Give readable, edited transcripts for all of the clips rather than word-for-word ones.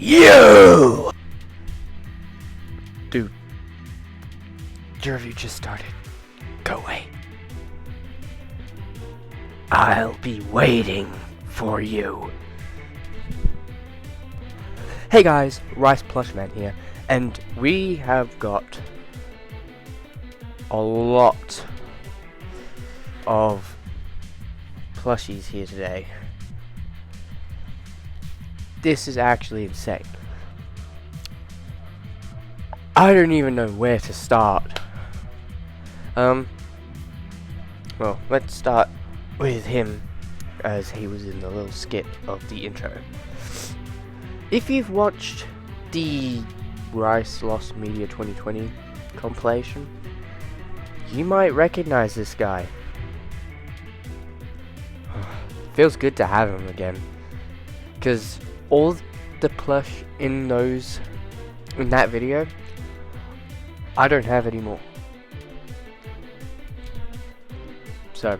You! Dude, your review just started. Go away. I'll be waiting for you. Hey guys, Rice Plushman here, and we have got a lot of plushies here today. This is actually insane. I don't even know where to start. Well, let's start with him, as he was in the little skit of the intro. If you've watched the Rice Lost Media 2020 compilation, you might recognize this guy. Feels good to have him again, because all the plush in that video, I don't have anymore. So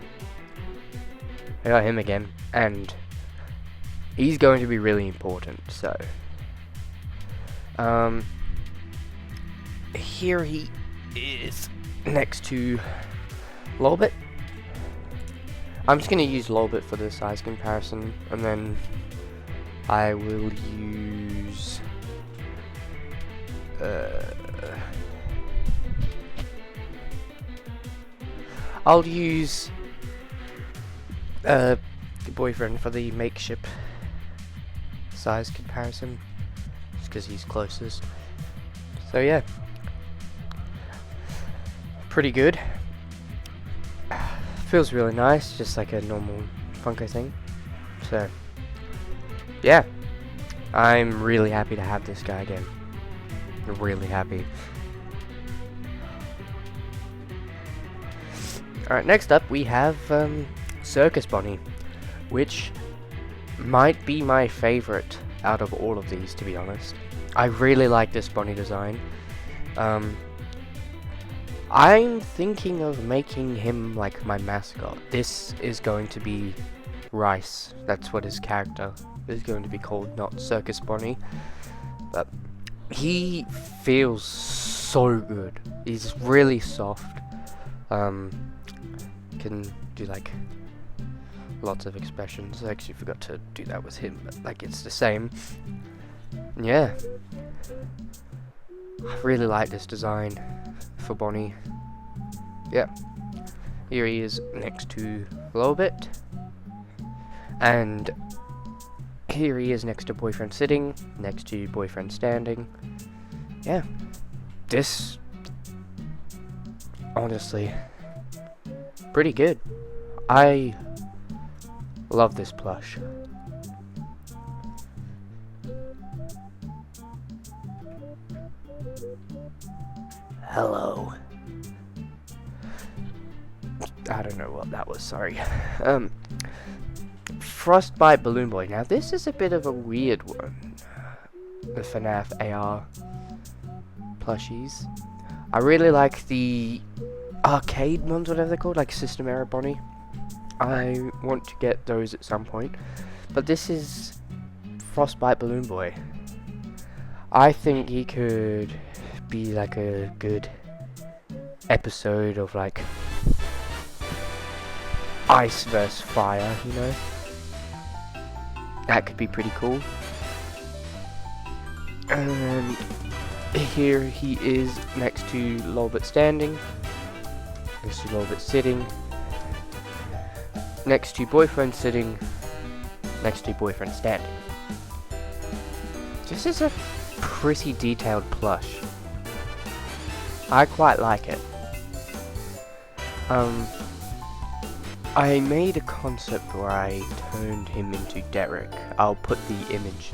I got him again, and he's going to be really important. So here he is next to Lolbit. I'm just gonna use Lolbit for the size comparison, and then I will use I'll use the boyfriend for the makeshift size comparison, just because he's closest. So yeah, pretty good. Feels really nice, just like a normal Funko thing. So yeah, I'm really happy to have this guy again. Really happy. Alright, next up we have Circus Bonnie, which might be my favorite out of all of these, to be honest. I really like this Bonnie design. I'm thinking of making him like my mascot. This is going to be Rice. That's what his character is going to be called, not Circus Bonnie. But he feels so good. He's really soft. Can do like lots of expressions. I actually forgot to do that with him, but like it's the same. Yeah, I really like this design for Bonnie. Yeah, here he is next to Lolbit, and here he is next to boyfriend sitting, next to boyfriend standing. Yeah, this honestly pretty good. I love this plush. Hello. I don't know what that was, sorry. Frostbite Balloon Boy. Now this is a bit of a weird one. The FNaF AR plushies. I really like the arcade ones, whatever they're called, like System Era Bonnie. I want to get those at some point. But this is Frostbite Balloon Boy. I think he could be like a good episode of like Ice vs Fire, you know? That could be pretty cool. And here he is next to Lolbit standing, next to Lolbit sitting, next to boyfriend sitting, next to boyfriend standing. This is a pretty detailed plush. I quite like it. I made a concept where I turned him into Derek. I'll put the image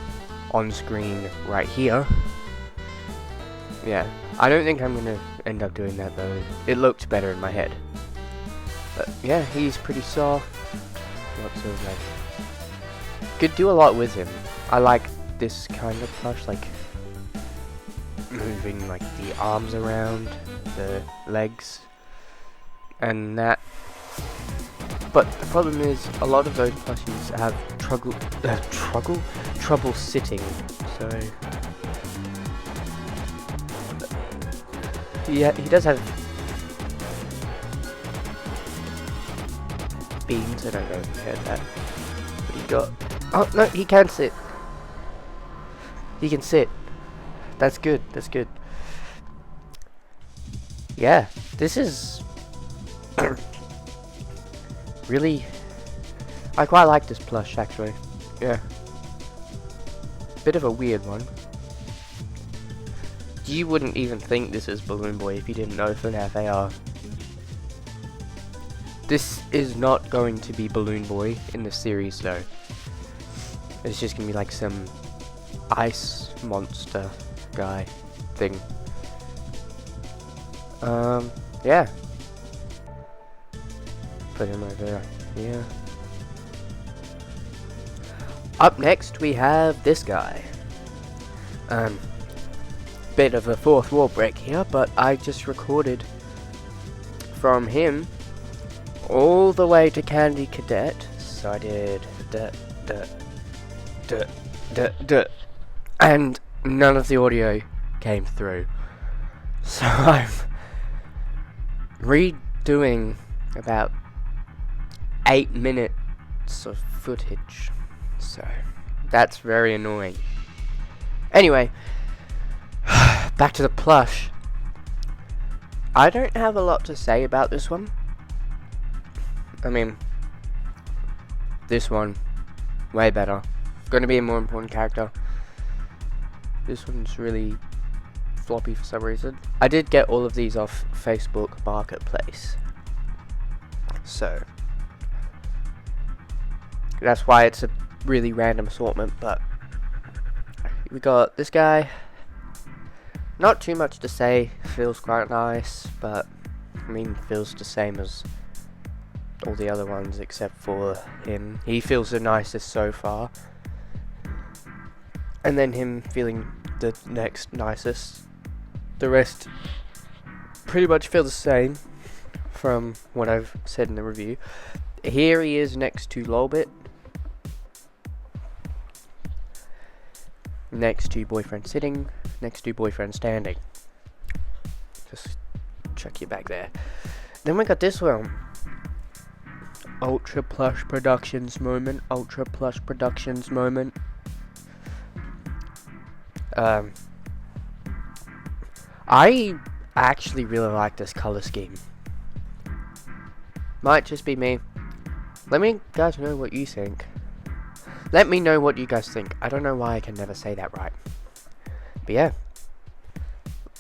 on screen right here. Yeah, I don't think I'm gonna end up doing that though. It looked better in my head. But yeah, he's pretty soft. Lots of like, could do a lot with him. I like this kind of plush, like moving like the arms around, the legs, and that. But the problem is, a lot of those plushies have trouble sitting. So yeah, he does have beams. I don't know if you heard that, but he got. Oh no, he can sit. He can sit. That's good. That's good. Yeah, this is really. I quite like this plush actually. Yeah. Bit of a weird one. You wouldn't even think this is Balloon Boy if you didn't know FNaF AR. This is not going to be Balloon Boy in the series though. It's just gonna be like some ice monster guy thing. Yeah. Put him over there. Yeah. Up next we have this guy. Bit of a fourth wall break here, but I just recorded from him all the way to Candy Cadet. So I did and none of the audio came through. So I'm redoing about 8 minutes of footage. So that's very annoying. Anyway, back to the plush. I don't have a lot to say about this one. I mean, this one, way better. Going to be a more important character. This one's really floppy for some reason. I did get all of these off Facebook Marketplace. So that's why it's a really random assortment, but we got this guy. Not too much to say. Feels quite nice, but I mean, feels the same as all the other ones except for him. He feels the nicest so far, and then him feeling the next nicest. The rest pretty much feel the same from what I've said in the review. Here he is next to Lolbit, next to Boyfriend Sitting, next to Boyfriend Standing. Just chuck you back there. Then we got this one. Ultra Plush Productions moment. Ultra Plush Productions moment. I actually really like this color scheme. Might just be me. Let me guys know what you think. Let me know what you guys think. I don't know why I can never say that right. But yeah.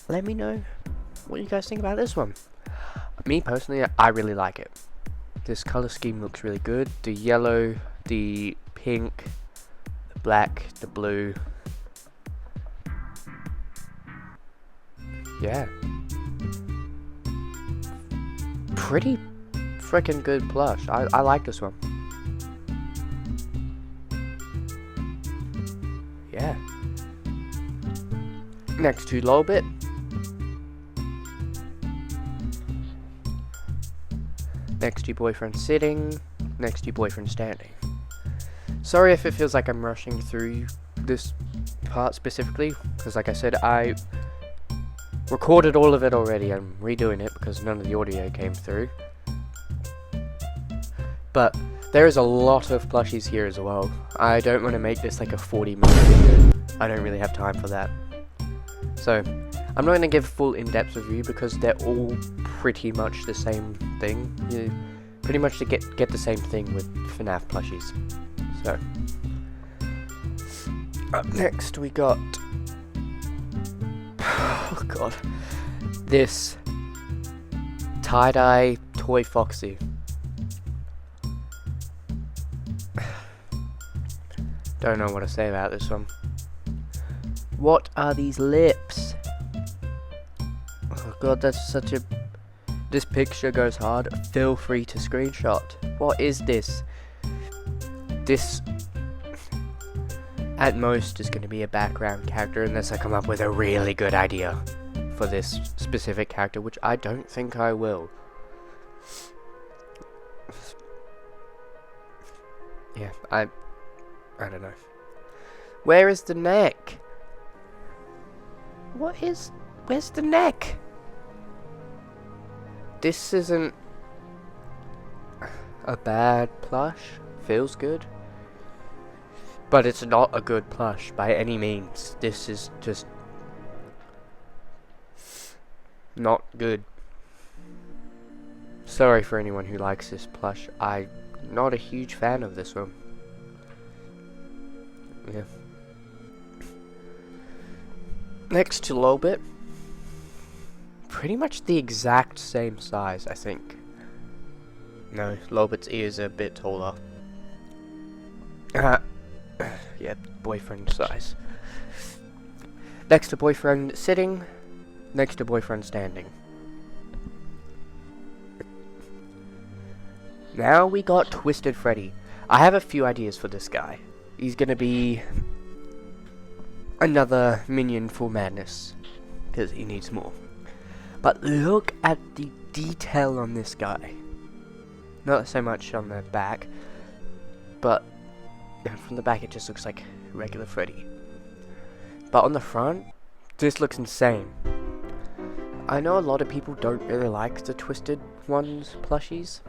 Let me know what you guys think about this one. Me personally, I really like it. This color scheme looks really good. The yellow, the pink, the black, the blue. Yeah. Pretty freaking good plush. I like this one. Yeah. Next to Lolbit. Next to Boyfriend Sitting. Next to Boyfriend Standing. Sorry if it feels like I'm rushing through this part specifically, because like I said, I recorded all of it already. I'm redoing it because none of the audio came through. But there is a lot of plushies here as well. I don't want to make this like a 40-minute video. I don't really have time for that. So I'm not going to give a full in-depth review because they're all pretty much the same thing. You pretty much get the same thing with FNaF plushies. So up next we got oh god, this tie-dye toy Foxy. Don't know what to say about this one. What are these lips? Oh god, that's such a... This picture goes hard. Feel free to screenshot. What is this? This, at most, is going to be a background character unless I come up with a really good idea for this specific character, which I don't think I will. Yeah, I don't know. Where is the neck? Where's the neck? This isn't a bad plush. Feels good. But it's not a good plush by any means. This is just not good. Sorry for anyone who likes this plush. I'm not a huge fan of this one. Yeah. Next to Lolbit. Pretty much the exact same size, I think. No, Lolbit's ears are a bit taller. Yeah, boyfriend size. Next to boyfriend sitting. Next to boyfriend standing. Now we got Twisted Freddy. I have a few ideas for this guy. He's gonna be another minion for madness, because he needs more. But look at the detail on this guy. Not so much on the back, but from the back it just looks like regular Freddy. But on the front, this looks insane. I know a lot of people don't really like the Twisted ones plushies.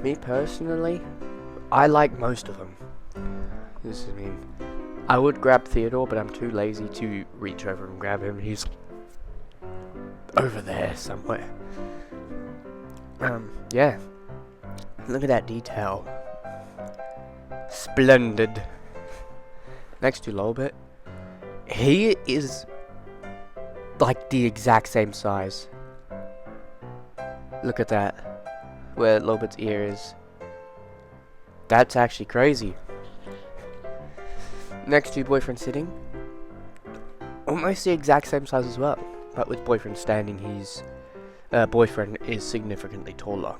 Me personally, I like most of them. I would grab Theodore, but I'm too lazy to reach over and grab him. He's over there somewhere. Yeah. Look at that detail. Splendid. Next to Lolbit, he is like the exact same size. Look at that. Where Lolbit's ear is. That's actually crazy. Next to boyfriend sitting, almost the exact same size as well. But with boyfriend standing, boyfriend is significantly taller.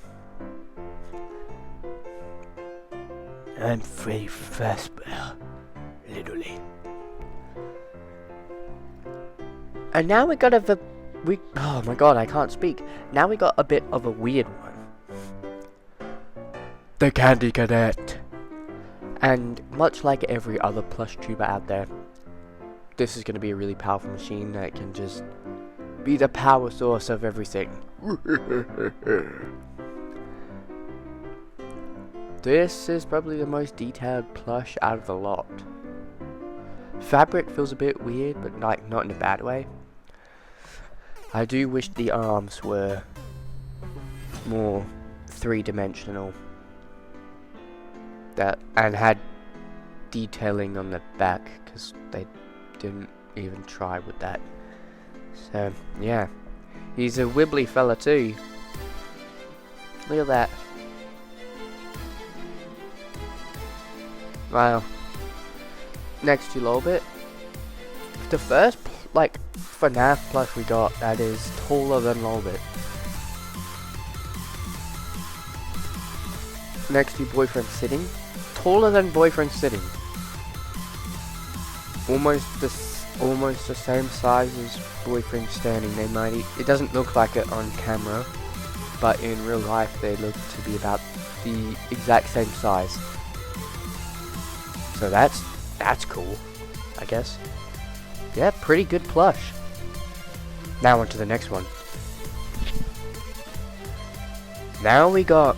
I'm Freddy Fazbear, literally. And now we got oh my god, I can't speak. Now we got a bit of a weird one. The Candy Cadet. And much like every other plush tuber out there, this is going to be a really powerful machine that can just be the power source of everything. This is probably the most detailed plush out of the lot. Fabric feels a bit weird, but like not in a bad way. I do wish the arms were more three-dimensional. And had detailing on the back, because they didn't even try with that. So yeah, he's a wibbly fella too. Look at that. Wow. Next to Lolbit, the first FNaF plush we got that is taller than Lolbit. Next to boyfriend sitting, taller than boyfriend sitting. Almost the same size as boyfriend standing. It doesn't look like it on camera, but in real life they look to be about the exact same size. So that's cool, I guess. Yeah, pretty good plush. Now on to the next one. Now we got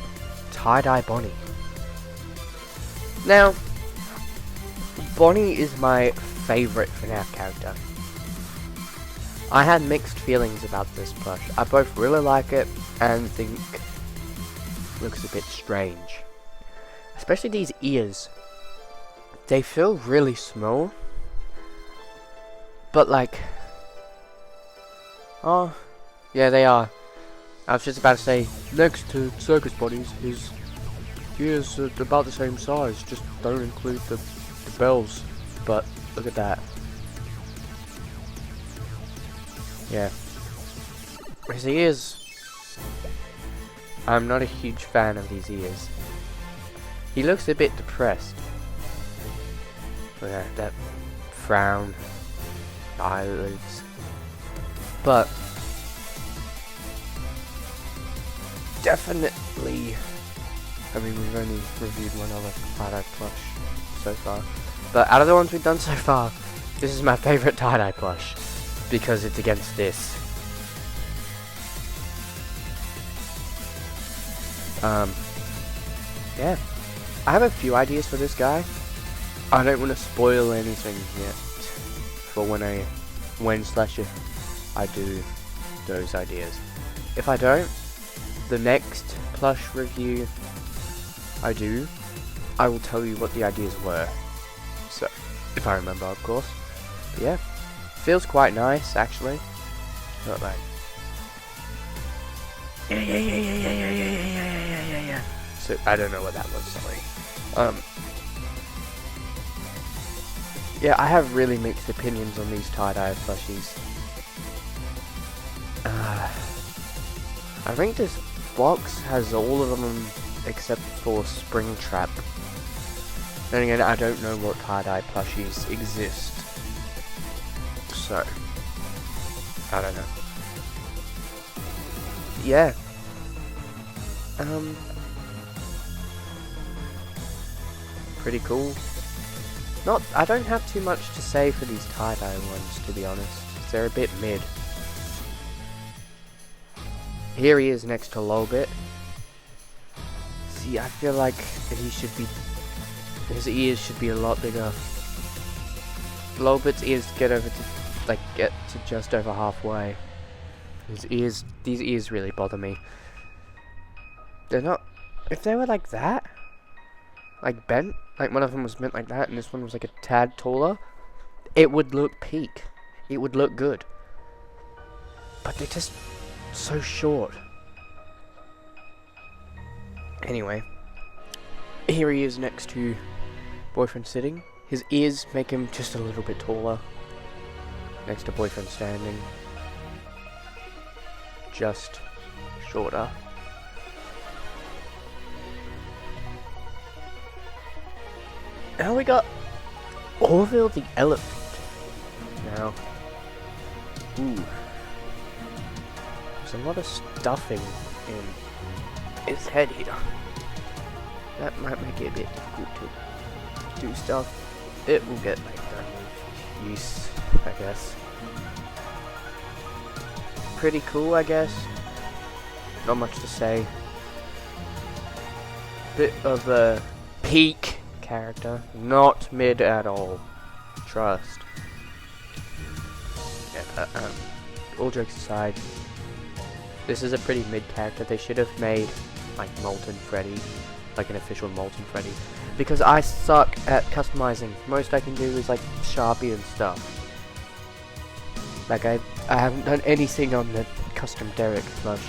Tie-Dye Bonnie. Now, Bonnie is my favorite FNaF character. I had mixed feelings about this plush. I both really like it and think it looks a bit strange. Especially these ears. They feel really small. But oh, yeah, they are. I was just about to say, next to circus bodies, his ears are about the same size, just don't include the bells. But look at that. Yeah. His ears, I'm not a huge fan of these ears. He looks a bit depressed. Look at that frown, eyelids. But definitely, I mean, we've only reviewed one other tie-dye plush so far, but out of the ones we've done so far, This is my favorite tie-dye plush because it's against this. Yeah. I have a few ideas for this guy. I don't want to spoil anything yet for when/if I do those ideas. If I don't, the next plush review I do, I will tell you what the ideas were. So, if I remember, of course. But yeah, feels quite nice actually. Not like yeah. So I don't know what that was. Sorry. Yeah, I have really mixed opinions on these tie-dye plushies. I think this box has all of them except for Springtrap. Then again, I don't know what tie-dye plushies exist, so I don't know. Yeah. Pretty cool. I don't have too much to say for these tie-dye ones, to be honest. They're a bit mid. Here he is next to Lolbit. See, I feel like his ears should be a lot bigger. Lolbit's ears get to just over halfway. These ears really bother me. They're not, if they were like that, like bent, like one of them was bent like that and this one was like a tad taller, it would look peak. It would look good. But they're just so short. Anyway, here he is next to Boyfriend Sitting. His ears make him just a little bit taller. Next to Boyfriend Standing. Just shorter. Now we got Orville the Elephant. Now, ooh, there's a lot of stuffing in his head here. That might make it a bit difficult to do stuff. It will get like done with use, I guess. Pretty cool, I guess. Not much to say. Bit of a peak character, not mid at all. Trust. Yeah, but, all jokes aside, this is a pretty mid character. They should have made like Molten Freddy, like an official Molten Freddy, because I suck at customizing. Most I can do is like Sharpie and stuff. Like I haven't done anything on the custom Derek plush.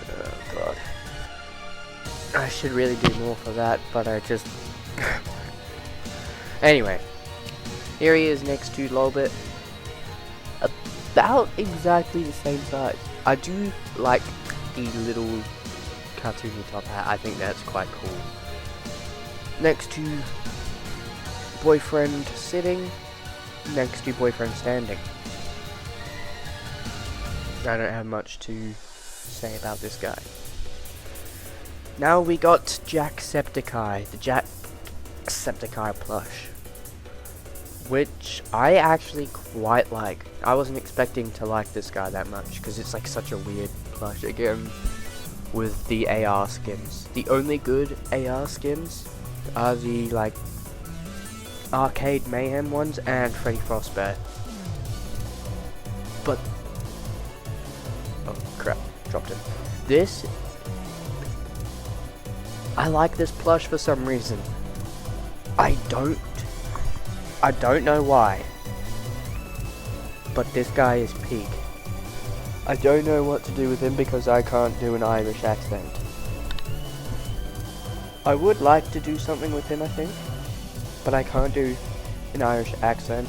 Oh god. I should really do more for that, but I just... Anyway. Here he is next to Lolbit. About exactly the same size. I do like the little cartoony top hat. I think that's quite cool. Next to Boyfriend Sitting. Next to Boyfriend Standing. I don't have much to say about this guy. Now we got Jacksepticeye, the Jacksepticeye plush, which I actually quite like. I wasn't expecting to like this guy that much because it's like such a weird plush again with the AR skins. The only good AR skins are the like Arcade Mayhem ones and Freddy Frostbear. But oh crap, dropped it. This, I like this plush for some reason. I don't know why, but this guy is peak. I don't know what to do with him because I can't do an Irish accent. I would like to do something with him, I think, but I can't do an Irish accent,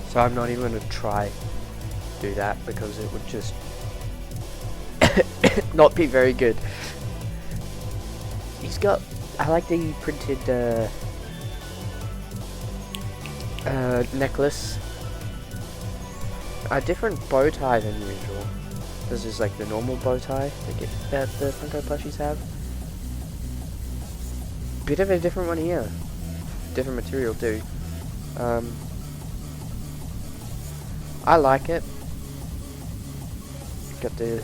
so I'm not even going to try to do that because it would just not be very good. He's got, I like the printed necklace. A different bow tie than usual. This is like the normal bow tie that the Funko plushies have. bit of a different one here. Different material too. I like it. Got the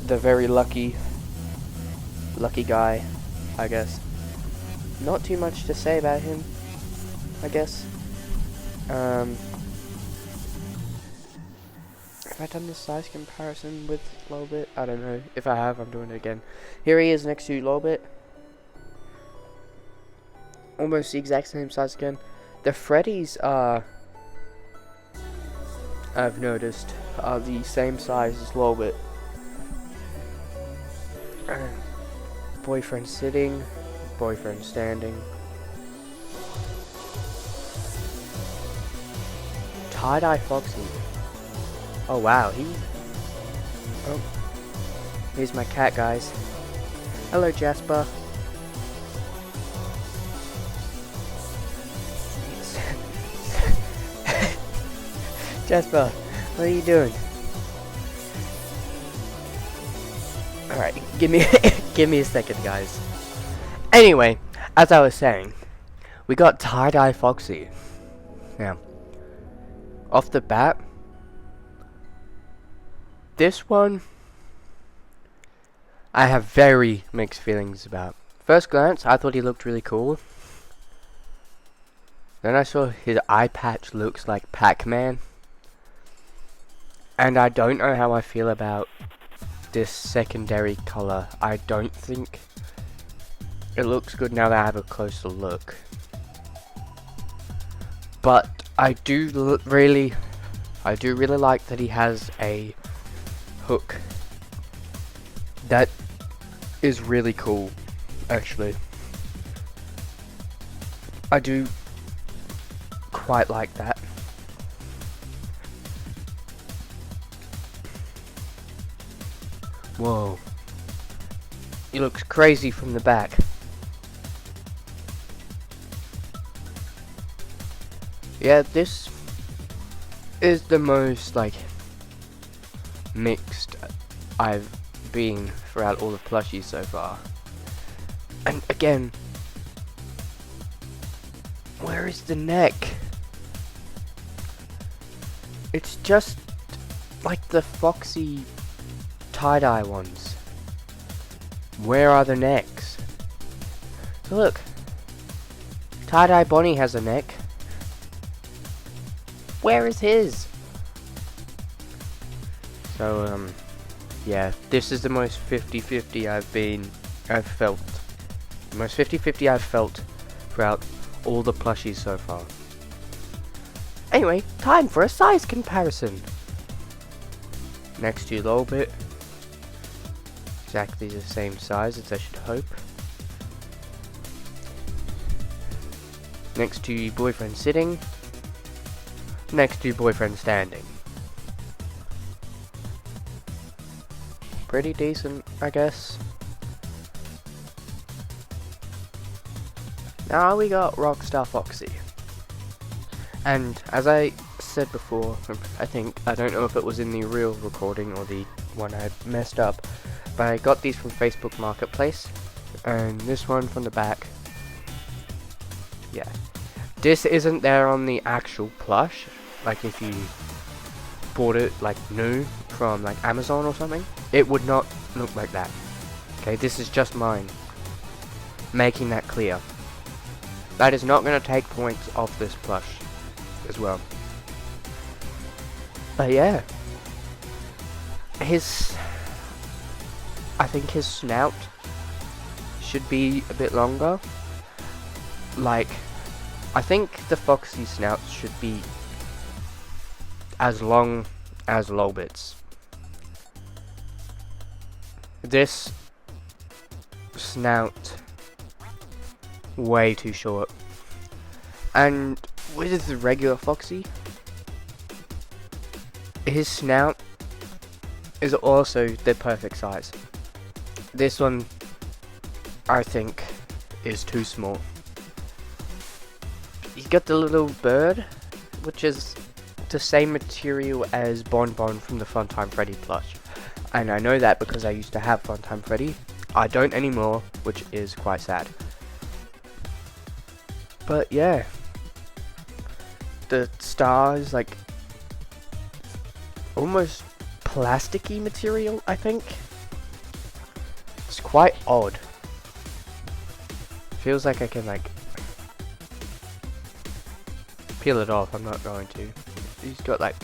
very lucky guy, I guess. Not too much to say about him, I guess. Have I done this size comparison with Lolbit? I don't know. If I have, I'm doing it again. Here he is next to Lolbit. Almost the exact same size again. The Freddies are, I've noticed, are the same size as Lolbit. Boyfriend sitting, boyfriend standing. Tie-dye Foxy. Oh wow, oh, here's my cat, guys. Hello, Jasper. Jasper, what are you doing? Alright, give me give me a second, guys. Anyway, as I was saying, we got Tie-Dye Foxy. Now, off the bat, this one I have very mixed feelings about. First glance, I thought he looked really cool. Then I saw his eye patch looks like Pac-Man. And I don't know how I feel about this secondary color. I don't think it looks good now that I have a closer look. But I do really like that he has a hook. That is really cool, actually. I do quite like that. Whoa. He looks crazy from the back. Yeah, this is the most, like, mixed I've been throughout all the plushies so far. And again, where is the neck? It's just like the Foxy tie-dye ones. Where are the necks? Look, tie-dye Bonnie has a neck. Where is his? So yeah, this is the most 50-50 I've felt. The most 50-50 I've felt throughout all the plushies so far. Anyway, time for a size comparison. Next to Lolbit, exactly the same size as I should hope. Next to boyfriend sitting. Next to boyfriend standing. Pretty decent, I guess. Now we got Rockstar Foxy. And as I said before, I don't know if it was in the real recording or the one I messed up, but I got these from Facebook Marketplace, and this one from the back. Yeah, this isn't there on the actual plush, like if you bought it like new from like Amazon or something, it would not look like that. Okay, this is just mine, making that clear. That is not going to take points off this plush as well. But yeah, I think his snout should be a bit longer. Like, I think the Foxy snout should be as long as Lolbit's. This snout, way too short. And with the regular Foxy, his snout is also the perfect size. This one, I think, is too small. He's got the little bird, which is the same material as Bon Bon from the Funtime Freddy plush. And I know that because I used to have Funtime Freddy, I don't anymore, which is quite sad. But yeah, the star is like almost plasticky material, I think. It's quite odd. Feels like I can like peel it off. I'm not going to. He's got like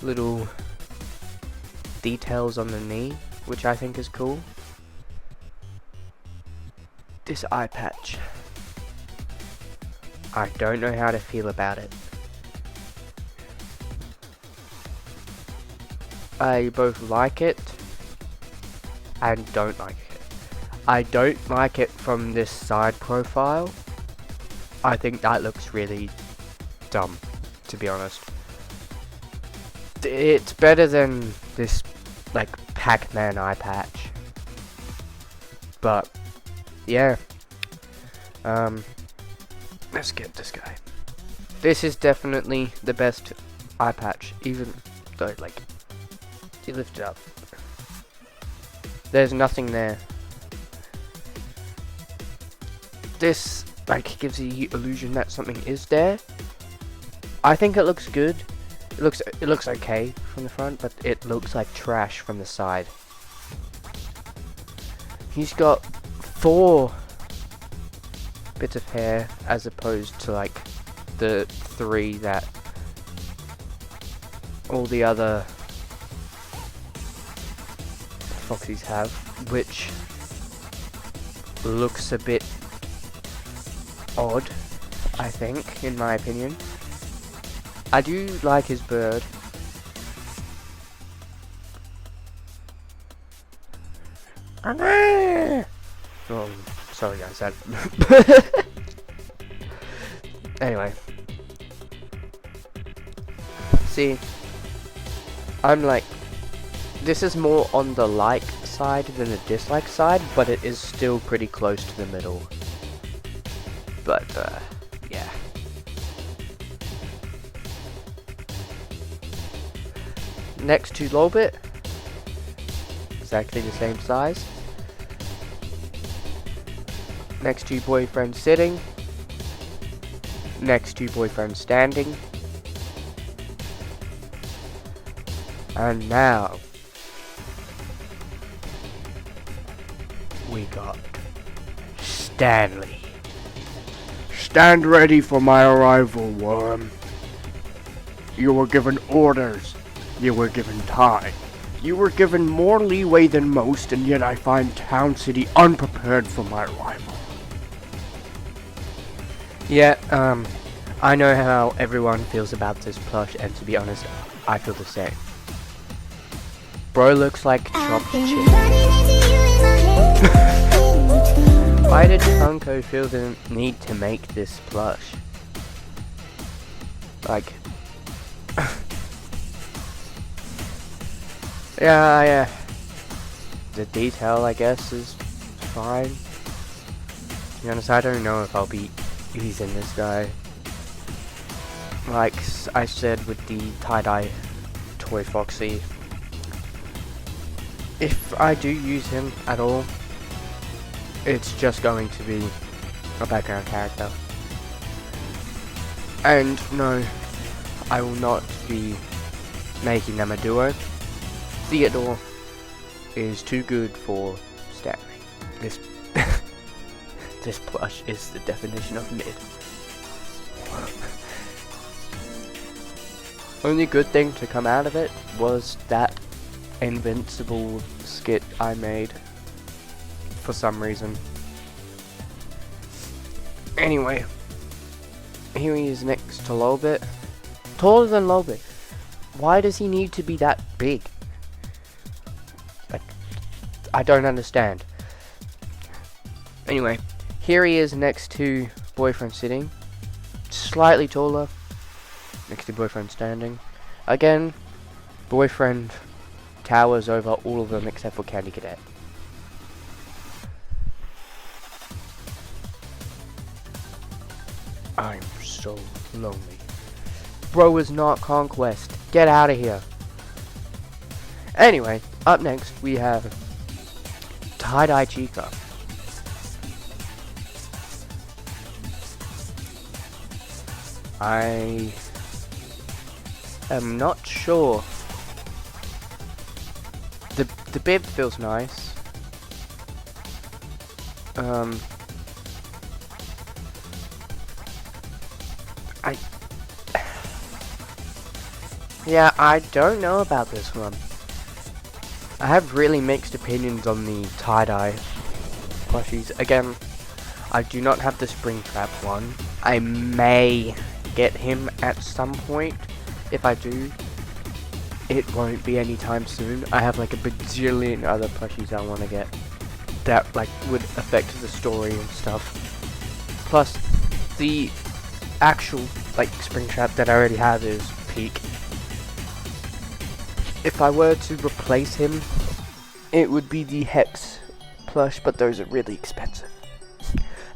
little details on the knee, which I think is cool. This eye patch, I don't know how to feel about it. I both like it and don't like it. I don't like it from this side profile. I think that looks really dumb, to be honest. It's better than this like Pac-Man eye patch. But yeah, let's get this guy. This is definitely the best eye patch, even though like you lift it up, there's nothing there. This like gives the illusion that something is there. I think it looks good. It looks okay from the front, but it looks like trash from the side. He's got 4 bits of hair as opposed to like the 3 that all the other Foxies have, which looks a bit odd, I think, in my opinion. I do like his bird. Oh, sorry guys, that anyway. See, I'm like, this is more on the like side than the dislike side, but it is still pretty close to the middle. But, yeah. Next to Lolbit, exactly the same size. Next to Boyfriend sitting. Next to Boyfriend standing. And now we got Stanley. Stand ready for my arrival, worm. You were given orders. You were given time. You were given more leeway than most, and yet I find Town City unprepared for my arrival. Yeah, I know how everyone feels about this plush, and to be honest, I feel the same. Bro looks like chopped chicken. Why did Funko feel the need to make this plush? Like, yeah, the detail, I guess, is fine. To be honest, I don't know if I'll be using this guy. Like I said with the tie-dye Toy Foxy, if I do use him at all, it's just going to be a background character. And no, I will not be making them a duo. Theodore is too good for Stanley. This this plush is the definition of mid. Only good thing to come out of it was that Invincible skit I made for some reason. Anyway, here he is next to Lolbit. Taller than Lolbit. Why does he need to be that big? Like, I don't understand. Anyway, here he is next to Boyfriend sitting. Slightly taller. Next to Boyfriend standing. Again, Boyfriend towers over all of them except for Candy Cadet. I'm so lonely. Bro is not Conquest. Get out of here. Anyway, up next we have tie-dye Chica. I am not sure. The bib feels nice. Yeah, I don't know about this one. I have really mixed opinions on the tie-dye plushies. Again, I do not have the Springtrap one. I may get him at some point. If I do, it won't be anytime soon. I have like a bajillion other plushies I want to get that like would affect the story and stuff. Plus, the actual like Springtrap that I already have is peak. If I were to replace him, it would be the Hex plush, but those are really expensive.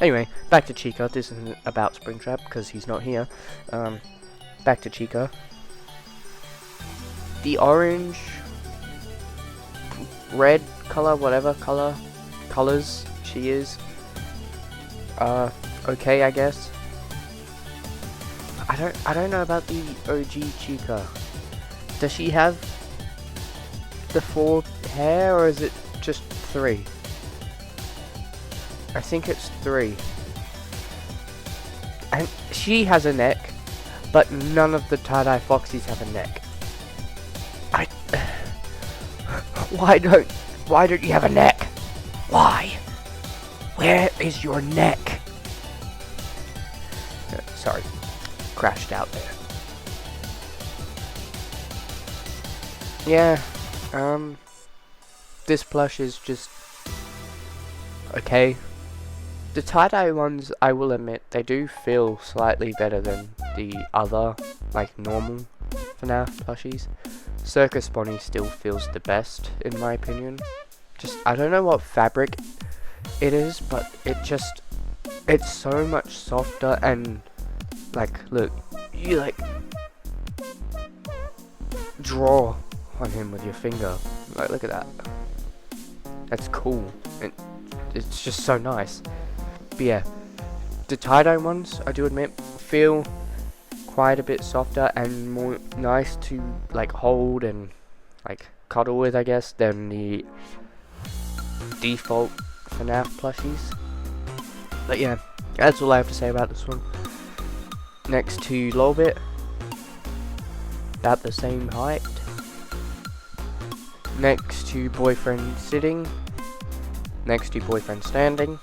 Anyway, back to Chica. This isn't about Springtrap because he's not here. Back to Chica. The orange, red color, whatever colors she is. Okay, I guess. I don't know about the OG Chica. Does she have the 4 hair, or is it just 3? I think it's 3. And she has a neck, but none of the tie-dye Foxies have a neck. Why don't you have a neck? Why? Where is your neck? Sorry, crashed out there. Yeah, this plush is just okay. The tie-dye ones, I will admit, they do feel slightly better than the other, like, normal FNaF plushies. Circus Bonnie still feels the best, in my opinion. Just, I don't know what fabric it is, but it's so much softer and, like, look, you, like, draw on him with your finger. Like, look at that. That's cool. It's just so nice. But yeah, the tie-dye ones, I do admit, feel quite a bit softer and more nice to like hold and like cuddle with, I guess, than the default FNaF plushies. But yeah, that's all I have to say about this one. Next to Lolbit, about the same height. Next to Boyfriend Sitting. Next to Boyfriend Standing.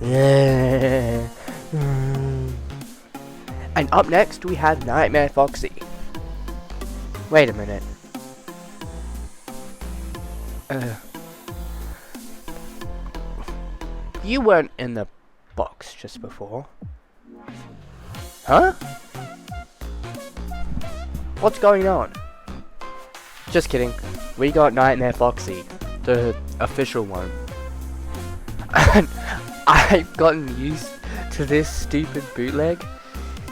Yeah. And up next we have Nightmare Foxy. Wait a minute. You weren't in the box just before. Huh? What's going on? Just kidding. We got Nightmare Foxy, the official one. And I've gotten used to this stupid bootleg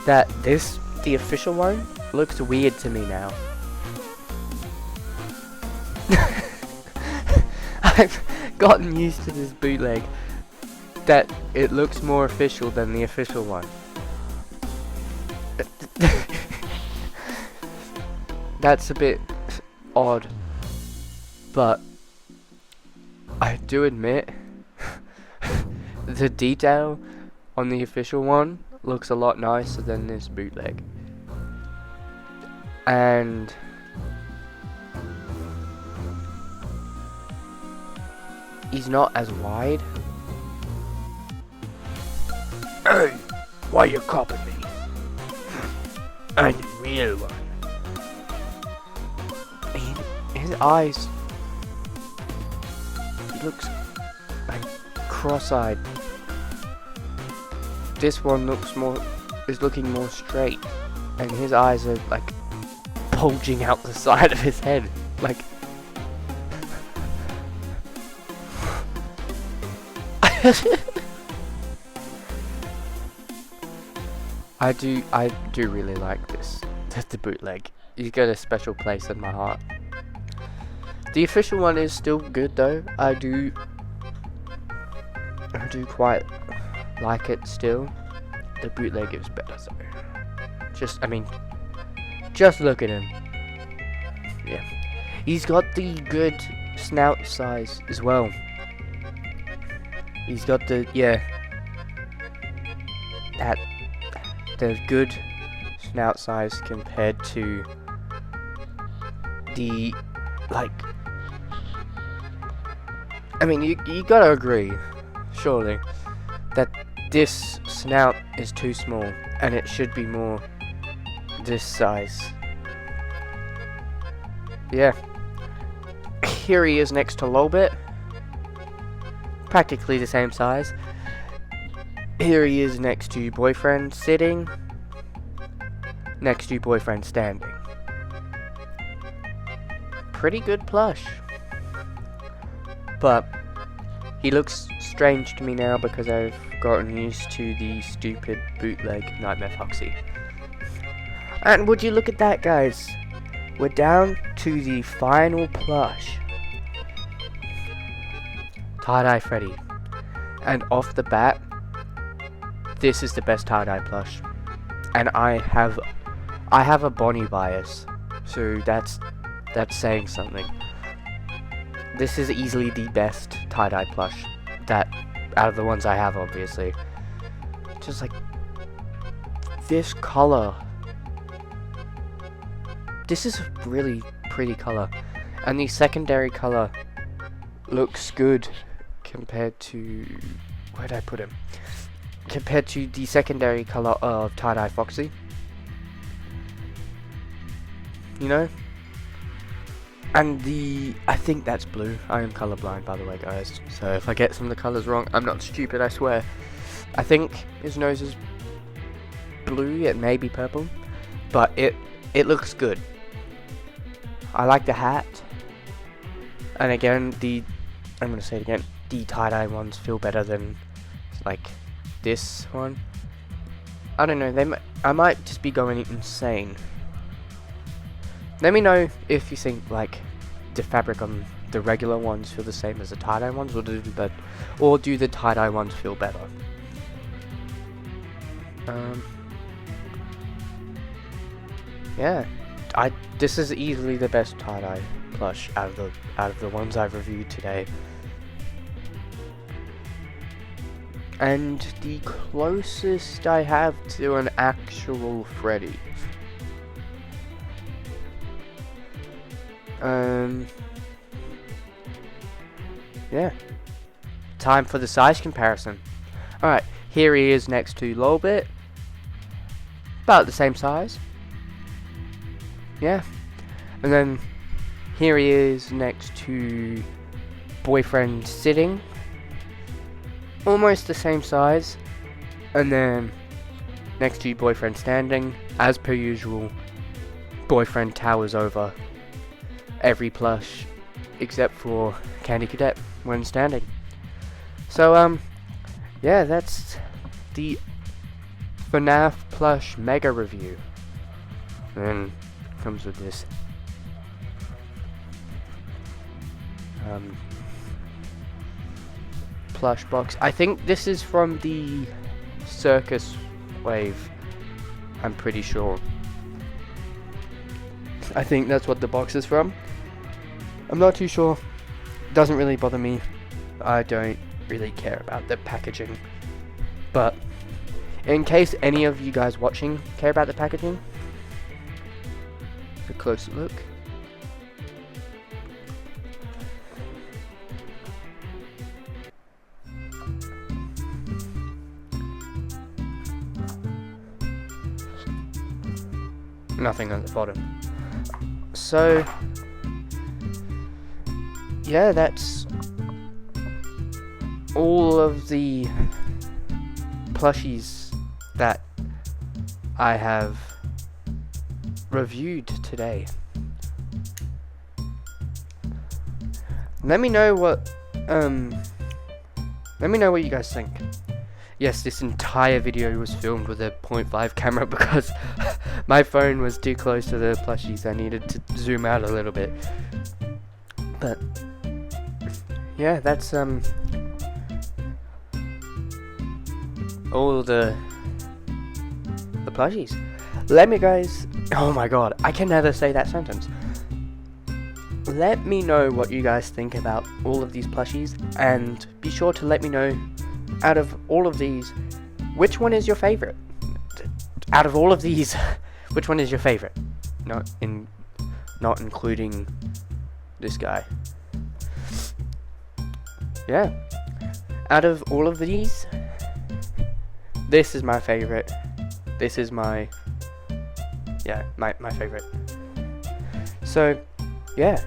that the official one, looks weird to me now. I've gotten used to this bootleg that it looks more official than the official one. That's a bit odd, but I do admit the detail on the official one looks a lot nicer than this bootleg. And he's not as wide. Hey, why you copying me? I'm the real one. His eyes, he looks like cross-eyed. This one is looking more straight, and his eyes are like bulging out the side of his head, like. I do really like this, the bootleg. He's got a special place in my heart. The official one is still good though. I do quite like it still. The bootleg is better though. Just look at him. Yeah. He's got the good snout size as well. He's got the, the good snout size compared to the, like, I mean, you gotta agree, surely, that this snout is too small and it should be more this size. Yeah. Here he is next to Lolbit. Practically the same size. Here he is next to Boyfriend sitting. Next to Boyfriend standing. Pretty good plush. But he looks strange to me now because I've gotten used to the stupid bootleg Nightmare Foxy. And would you look at that, guys? We're down to the final plush. Tie-Dye Freddy. And off the bat, this is the best tie-dye plush. And I have a Bonnie bias, so that's saying something. This is easily the best tie-dye plush that out of the ones I have, obviously. Just like this color. This is a really pretty color, and the secondary color looks good compared to, where'd I put him? Compared to the secondary color of Tie-Dye Foxy. You know? And I think that's blue. I am colorblind, by the way, guys. So if I get some of the colors wrong, I'm not stupid, I swear. I think his nose is blue, it may be purple, but it looks good. I like the hat. And again, I'm gonna say it again, the tie-dye ones feel better than, like, this one. I don't know, I might just be going insane. Let me know if you think, like, the fabric on the regular ones feel the same as the tie-dye ones, or do the tie-dye ones feel better? Yeah, this is easily the best tie-dye plush out of the ones I've reviewed today. And the closest I have to an actual Freddy. Yeah. Time for the size comparison. Alright, here he is next to Lolbit. About the same size. Yeah. And then here he is next to Boyfriend sitting. Almost the same size. And then next to Boyfriend standing. As per usual, Boyfriend towers over every plush except for Candy Cadet when standing. So yeah, that's the FNaF plush mega review. And comes with this plush box. I think this is from the Circus Wave, I'm pretty sure. I think that's what the box is from. I'm not too sure. Doesn't really bother me. I don't really care about the packaging. But in case any of you guys watching care about the packaging, a closer look. Nothing on the bottom. So yeah, that's all of the plushies that I have reviewed today. Let me know what you guys think. Yes, this entire video was filmed with a 0.5 camera because my phone was too close to the plushies. I needed to zoom out a little bit. But yeah, that's all the plushies. Let me guys, oh my god, I can never say that sentence. Let me know what you guys think about all of these plushies, and be sure to let me know, out of all of these, which one is your favorite? Out of all of these, which one is your favorite? Not including this guy. Yeah. Out of all of these, this is my favorite. This is my favorite. So, yeah.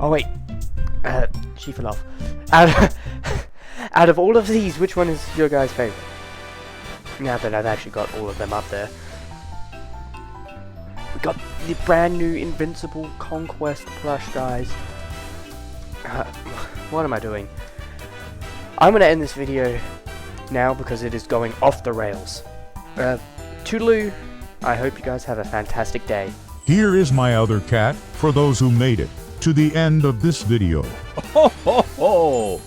Oh wait, she fell off. Out of all of these, which one is your guys' favorite? Now that I've actually got all of them up there. We got the brand new Invincible Conquest plush, guys. What am I doing? I'm gonna end this video now because it is going off the rails. Toodaloo. I hope you guys have a fantastic day. Here is my other cat, for those who made it to the end of this video. Ho ho ho!